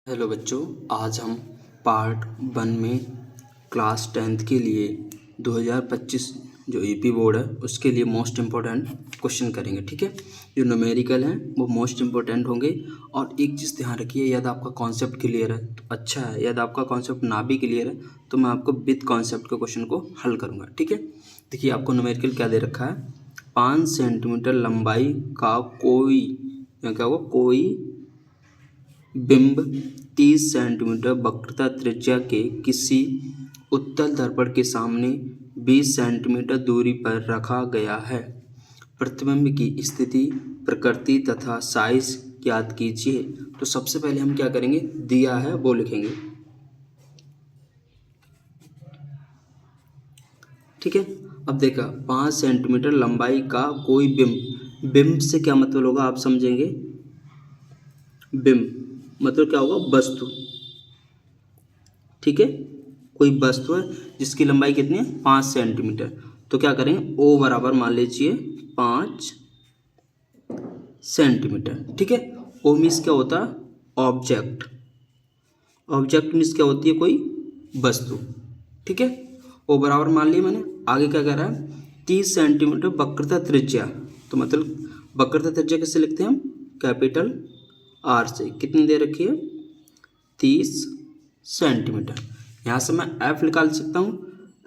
Hello बच्चों, आज हम पार्ट 1 में क्लास 10th के लिए 2025 जो यूपी बोर्ड है उसके लिए मोस्ट इम्पोर्टेंट क्वेश्चन करेंगे। ठीक है, जो न्यूमेरिकल हैं वो मोस्ट इम्पोर्टेंट होंगे। और एक चीज़ ध्यान रखिए, यदि आपका कॉन्सेप्ट क्लियर है तो अच्छा है, यदि आपका कॉन्सेप्ट ना भी क्लियर है तो मैं आपको विद कॉन्सेप्ट के क्वेश्चन को हल करूँगा। ठीक है, देखिए आपको न्यूमेरिकल क्या दे रखा है, 5 सेंटीमीटर लंबाई का कोई क्या होगा, कोई बिंब 30 सेंटीमीटर वक्रता त्रिज्या के किसी उत्तल दर्पण के सामने 20 सेंटीमीटर दूरी पर रखा गया है। प्रतिबिंब की स्थिति, प्रकृति तथा साइज ज्ञात कीजिए। तो सबसे पहले हम क्या करेंगे, दिया है वो लिखेंगे। ठीक है, अब देखा 5 सेंटीमीटर लंबाई का कोई बिंब, बिंब से क्या मतलब होगा आप समझेंगे। बिंब मतलब क्या होगा, वस्तु। ठीक है, कोई वस्तु है जिसकी लंबाई कितनी है, 5 सेंटीमीटर। तो क्या करेंगे, ओ बराबर मान लीजिए 5 सेंटीमीटर। ठीक है, ओ मीन्स क्या होता है, ऑब्जेक्ट। ऑब्जेक्ट मीन्स क्या होती है, कोई वस्तु। ठीक है, ओ बराबर मान लिया मैंने। आगे क्या कह रहा है, 30 सेंटीमीटर वक्रता त्रिज्या। तो मतलब वक्रता त्रिज्या किससे लिखते हैं हम, कैपिटल आर से। कितनी दे रखी है, 30 सेंटीमीटर। यहाँ से मैं एफ निकाल सकता हूँ।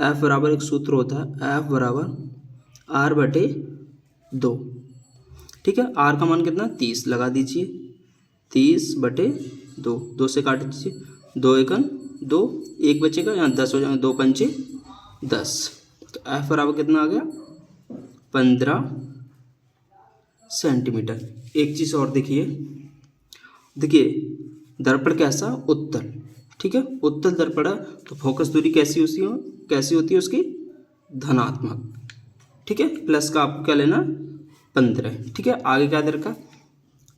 एफ बराबर एक सूत्र होता है, एफ बराबर आर बटे 2। ठीक है, आर का मान कितना, 30 लगा दीजिए, 30 बटे 2, 2 से काट दीजिए, 2 एकन 2, 1 बचेगा, यहाँ 10 हो जाएगा, 2 पंचे 10। तो एफ बराबर कितना आ गया, 15 सेंटीमीटर। एक चीज़ और देखिए, दर्पण कैसा, उत्तल। ठीक है, उत्तल दर्पण है तो फोकस दूरी कैसी होती है उसकी, धनात्मक। ठीक है, प्लस का आपको क्या लेना, 15। ठीक है, आगे क्या दे रखा,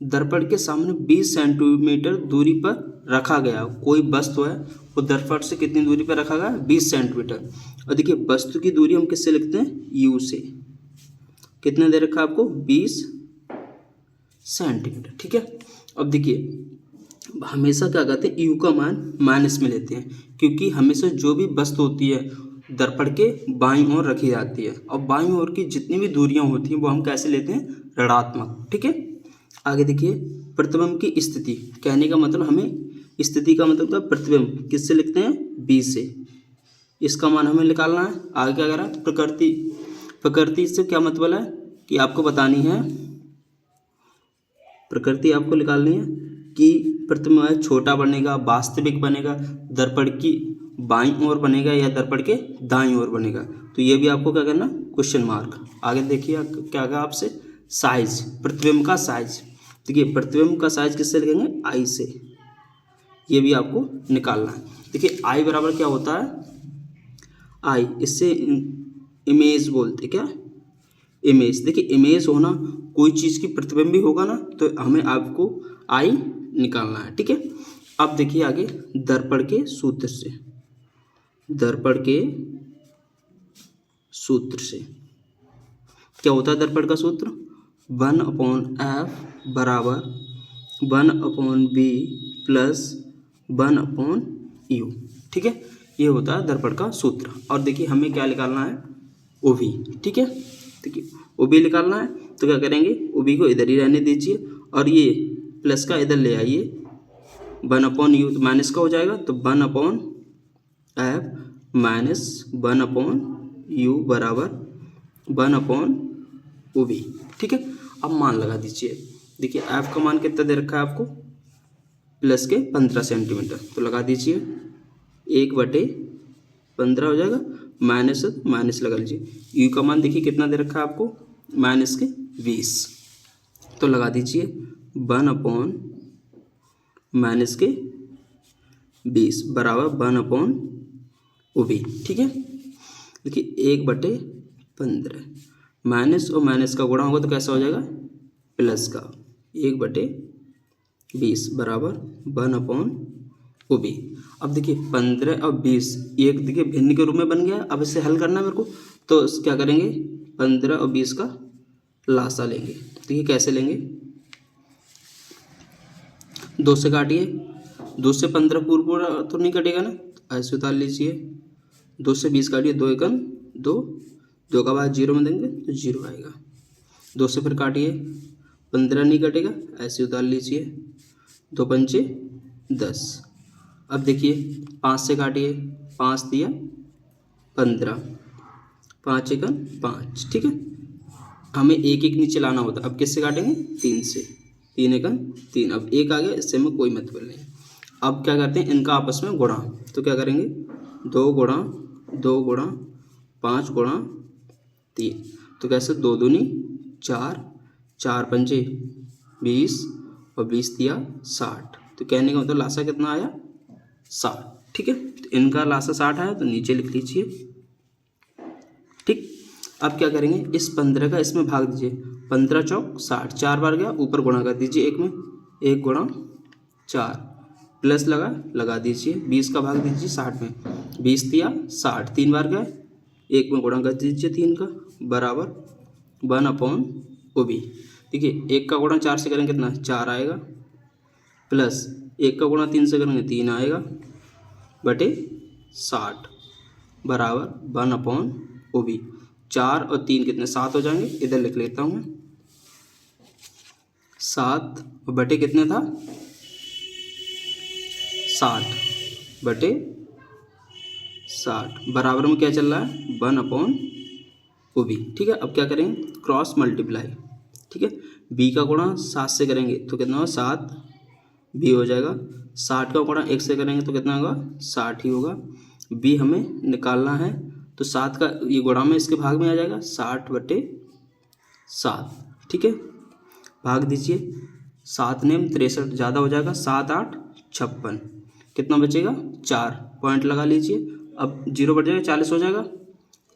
दर्पण के सामने 20 सेंटीमीटर दूरी पर रखा गया कोई वस्तु है, वो दर्पण से कितनी दूरी पर रखा गया, 20 सेंटीमीटर। और देखिए वस्तु की दूरी हम किससे लिखते हैं, यू से। कितने दे रखा है आपको, 20 सेंटीमीटर। ठीक है, अब देखिए हमेशा क्या करते हैं, यू का मान माइनस में लेते हैं, क्योंकि हमेशा जो भी वस्तु होती है दर्पण के बाईं ओर रखी जाती है, और बाईं ओर की जितनी भी दूरियां होती हैं वो हम कैसे लेते हैं, ऋणात्मक। ठीक है, आगे देखिए प्रतिबिंब की स्थिति, कहने का मतलब हमें स्थिति का मतलब था प्रतिबिंब किससे लिखते हैं, बी से। इसका मान हमें निकालना है। आगे क्या करा, प्रकृति, प्रकृति से क्या मतलब है कि आपको बतानी है, प्रकृति आपको निकालनी है कि प्रतिबिंब छोटा बनेगा, वास्तविक बनेगा, दर्पण की बाईं ओर बनेगा या दर्पण के दाईं ओर बनेगा। तो ये भी आपको क्या करना, क्वेश्चन मार्क। आगे देखिए क्या कहा आपसे, साइज, प्रतिबिंब का साइज। देखिए प्रतिबिंब का साइज किससे लिखेंगे, आई से। ये भी आपको निकालना है। देखिए आई बराबर क्या होता है, आई इससे इमेज बोलते, क्या इमेज। देखिए इमेज होना, कोई चीज़ की प्रतिबिंब भी होगा ना, तो हमें आपको आई निकालना है। ठीक है, अब देखिए आगे दर्पण के सूत्र से, दर्पण के सूत्र से क्या होता है, दर्पण का सूत्र 1/f बराबर 1/b प्लस 1/u। ठीक है, ये होता है दर्पण का सूत्र। और देखिए हमें क्या निकालना है, ओ भी। ठीक है, देखिए ओ भी निकालना है, तो क्या करेंगे, ओ भी को इधर ही रहने दीजिए और ये प्लस का इधर ले आइए, 1/u तो माइनस का हो जाएगा, तो 1/f माइनस 1/u बराबर 1/u भी। ठीक है, अब मान लगा दीजिए। देखिए एफ का मान कितना दे रखा है आपको, प्लस के 15 सेंटीमीटर, तो लगा दीजिए 1/15 हो जाएगा, माइनस माइनस लगा लीजिए। यू का मान देखिए कितना दे रखा है आपको, माइनस के 20, तो लगा दीजिए 1/-20 बराबर 1/u भी। ठीक है, देखिए 1/15 माइनस और माइनस का गुणा होगा तो कैसा हो जाएगा, प्लस का 1/20 बराबर 1/u भी। अब देखिए 15 और 20 एक देखिए भिन्न के रूप में बन गया। अब इसे हल करना है मेरे को, तो क्या करेंगे, 15 और 20 का लासा लेंगे। देखिए कैसे लेंगे, 2 से काटिए, 2 से 15 पूरा तो नहीं कटेगा ना, तो ऐसे उतार लीजिए। 2 से 20 काटिए, 2 एकम 2, 2 का बाद 0 में देंगे तो 0 आएगा। 2 से फिर काटिए, 15 नहीं कटेगा, ऐसे उतार लीजिए। 2 पंचे 10। अब देखिए 5 से काटिए, 5 दिया 15, 5 एकम 5, ठीक है। हमें एक एक नीचे लाना होता, अब किससे काटेंगे? 3 से, 3 एकम 3। अब एक आ गया, इससे हमें कोई मतलब नहीं। अब क्या करते हैं, इनका आपस में गुणा, तो क्या करेंगे? 2 गुणा 2 गुणा 5 गुणा 3, तो कैसे? 2 दूनी 4, 4 पंजे 20 और 20 दिया 60। तो कहने का मतलब लासा कितना आया? 60, ठीक है। तो इनका लासा 60 आया, तो नीचे लिख लीजिए, ठीक। अब क्या करेंगे, इस 15 का इसमें भाग दीजिए, 15 चौक 60, 4 बार गया, ऊपर गुणा कर दीजिए एक में, 1 गुणा 4 प्लस लगा दीजिए, 20 का भाग दीजिए 60 में, 20 दिया 60, 3 बार गए, 1 में गुणा कर दीजिए 3 का, बराबर 1/OB। देखिए 1 का गुणा 4 से करेंगे कितना? 4 आएगा, प्लस 1 का गुणा 3 से करेंगे 3 आएगा, बटे 60 बराबर 1/OB। 4 और 3 कितने? 7 हो जाएंगे, इधर लिख लेता हूँ मैं। 7 और बटे कितने था? 60 बटे 60 बराबर में क्या चल रहा है? 1/OB, ठीक है। अब क्या करेंगे? क्रॉस मल्टीप्लाई, ठीक है। b का गुणा 7 से करेंगे तो कितना होगा? 7 b हो जाएगा। 60 का गुणा 1 से करेंगे तो कितना होगा? 60 ही होगा। b हमें निकालना है, तो 7 का ये गुणा में इसके भाग में आ जाएगा, 60 बटे 7, ठीक है। भाग दीजिए, 7 ने 63 ज़्यादा हो जाएगा, 7 8 56, कितना बचेगा? 4, पॉइंट लगा लीजिए। अब 0 बढ़ जाएगा, 40 हो जाएगा,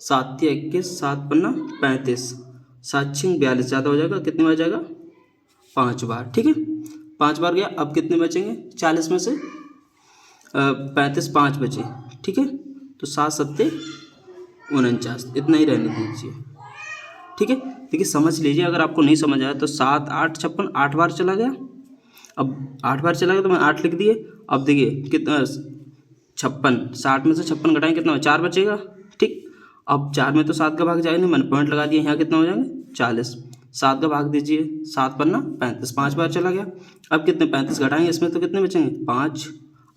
7 या 21, 7 पन्ना 35, 7 6 42, ज़्यादा हो जाएगा, कितने बार जाएगा? 5 बार, ठीक है। 5 बार गया, अब कितने बचेंगे? 40 में से 35 5 बचे, ठीक है। तो 7 7 49, इतना ही रहने दीजिए, ठीक है। देखिए समझ लीजिए, अगर आपको नहीं समझ आया तो 7 8 56 8 बार चला गया, अब 8 बार चला गया तो मैं 8 लिख दिए। अब देखिए कितना? 56, 60 में से 56 घटाएंगे कितना? 4 बचेगा, ठीक। अब 4 में तो 7 का भाग जाएगा नहीं, मैंने पॉइंट लगा दिया, यहाँ कितना हो जाएंगे? 40, 7 का भाग दीजिए, 7 पन्ना 35, 5 बार चला गया। अब कितने? 35 घटाएंगे इसमें तो कितने बचेंगे? 5,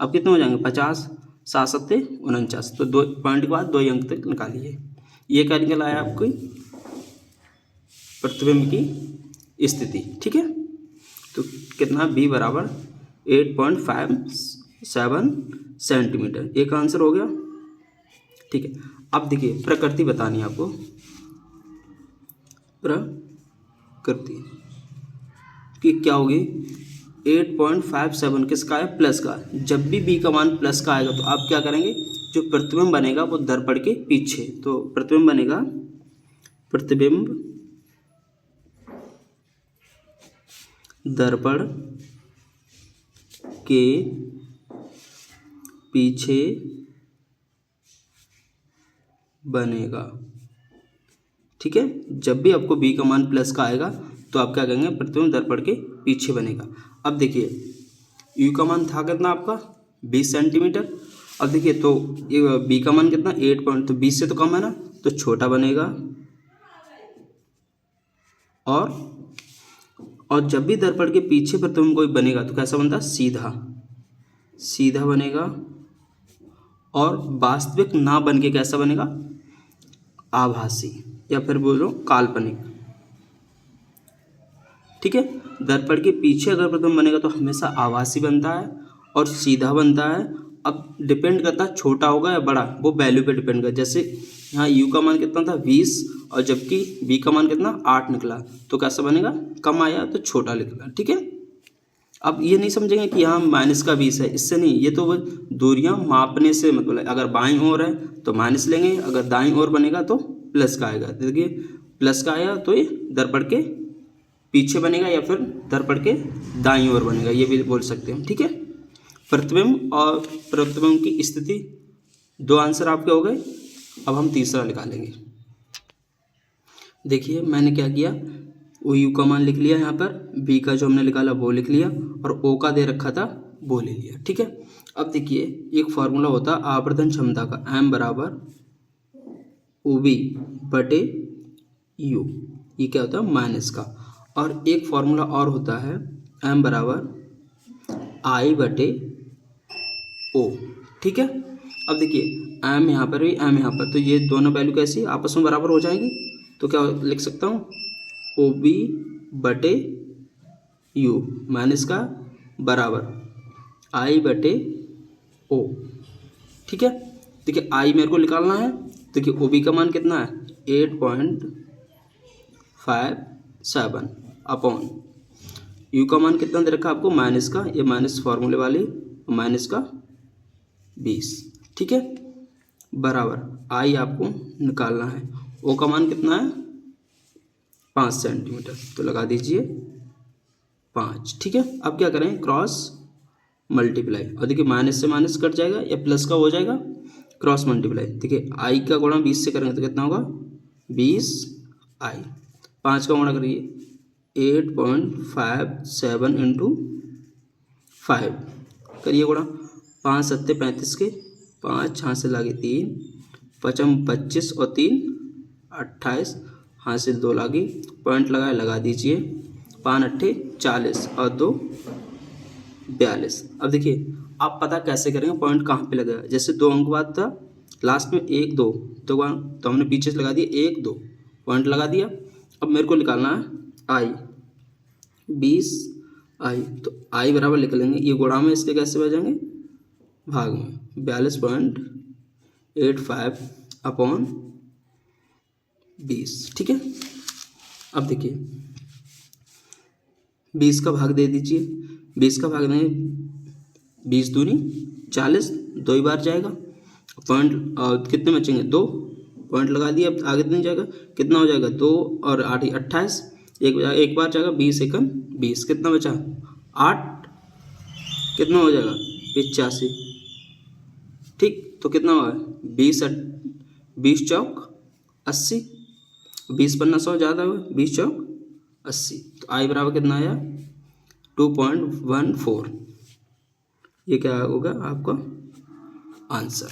अब कितने हो जाएंगे? 50, 7 7 49, तो 2 पॉइंट के बाद 2 अंक तक निकालिए। ये क्या निकल आया आपको? प्रतिबिंब की स्थिति, ठीक है। तो कितना? b बराबर 8.57 सेंटीमीटर, एक आंसर हो गया, ठीक है। अब देखिए प्रकृति बतानी है आपको, प्रकृति कि क्या होगी? 8.57 किसका है? प्लस का। जब भी b का मान प्लस का आएगा तो आप क्या करेंगे? जो प्रतिबिंब बनेगा वो दर्पण के पीछे, तो प्रतिबिंब बनेगा, प्रतिबिंब दर्पण के पीछे बनेगा, ठीक है। जब भी आपको b का मान प्लस का आएगा तो आप क्या करेंगे? प्रतिबिंब दर्पण के पीछे बनेगा। अब देखिए u का मान था कितना आपका? 20 सेंटीमीटर। अब देखिए तो ये b का मान कितना? 8 पॉइंट, तो 20 से तो कम है ना, तो छोटा बनेगा। और जब भी दर्पण के पीछे प्रतिबिंब कोई बनेगा तो कैसा बनता? सीधा, सीधा बनेगा। और वास्तविक ना बन के कैसा बनेगा? आभासी, या फिर बोलो काल्पनिक, ठीक है। दर्पण के पीछे अगर प्रतिबिंब बनेगा तो हमेशा आभासी बनता है और सीधा बनता है। अब डिपेंड करता है छोटा होगा या बड़ा, वो वैल्यू पे डिपेंड करता है। जैसे यहाँ u का मान कितना था? 20, और जबकि b का मान कितना? 8 निकला, तो कैसा बनेगा? कम आया तो छोटा निकला, ठीक है। अब ये नहीं समझेंगे कि यहाँ माइनस का 20 है, इससे नहीं, ये तो दूरियां मापने से मतलब है। अगर बाईं ओर है तो माइनस लेंगे, अगर दाईं ओर बनेगा तो प्लस का आएगा। देखिए प्लस का आया तो ये दर्पण के पीछे बनेगा या फिर दर्पण के दाईं ओर बनेगा, ये भी बोल सकते हैं, ठीक है। प्रतिबिंब और प्रतिबिंब की स्थिति, 2 आंसर आपके हो गए। अब हम तीसरा निकालेंगे। देखिए मैंने क्या किया, वो u का मान लिख लिया यहाँ पर, b का जो हमने निकाला वो लिख लिया, और o का दे रखा था वो ले लिया। ठीक है, अब देखिए एक फार्मूला होता है आवर्धन क्षमता का, m बराबर OB बटे U, ये क्या होता है माइनस का। और एक फार्मूला और होता है m बराबर I बटे O। ठीक है, अब देखिए m यहाँ पर भी m यहाँ पर, तो ये दोनों वैल्यू कैसी आपस में बराबर हो जाएंगी, तो क्या लिख सकता हूँ OB बटे U माइनस का बराबर I बटे O। ठीक है, देखिए I मेरे को निकालना है, देखिए OB का मान कितना है 8.57 अपॉन U का मान कितना दे रखा आपको माइनस का, ये माइनस फार्मूले वाली माइनस का 20। ठीक है, बराबर I आपको निकालना है, O का मान कितना है 5 सेंटीमीटर, तो लगा दीजिए 5। ठीक है, अब क्या करें क्रॉस मल्टीप्लाई, और देखिए माइनस से माइनस कट जाएगा या प्लस का हो जाएगा क्रॉस मल्टीप्लाई। देखिए I का गुणा 20 से करेंगे तो कितना होगा 20I, 5 का गुणा करिए 8.57 इंटू 5 करिए गुणा, 5 सत्ते 35 के, 5 यहाँ से लागे 3, 5 25 और 3 28, हासिल 2 लागी, पॉइंट लगाए लगा दीजिए, 5 अट्ठे 40 और 2 42। अब देखिए आप पता कैसे करेंगे पॉइंट कहाँ पे लगेगा, जैसे 2 अंक बाद था लास्ट में 1 2 तो हमने पीछे से लगा दिया 1 2 पॉइंट लगा दिया। अब मेरे को निकालना है I 20I, तो I बराबर लिख लेंगे, ये गुणा में इसके कैसे बजाएंगे भाग में 42.85 अपॉन 20। ठीक है, अब देखिए 20 का भाग दे दीजिए, 20 का भाग देंगे 20 दूनी 40, 2 ही बार जाएगा, पॉइंट कितने बचेंगे 2, पॉइंट लगा दिया, अब आगे नहीं जाएगा, कितना हो जाएगा 2 और 8 28, एक बार जाएगा 20 एकम 20, कितना बचा 8, कितना हो जाएगा 85। ठीक, तो कितना हुआ 20 चौक 80, 20 पन्ना 100 ज़्यादा हुआ, 20 चौक 80, तो I बराबर कितना आया 2.14। ये क्या होगा आपका आंसर।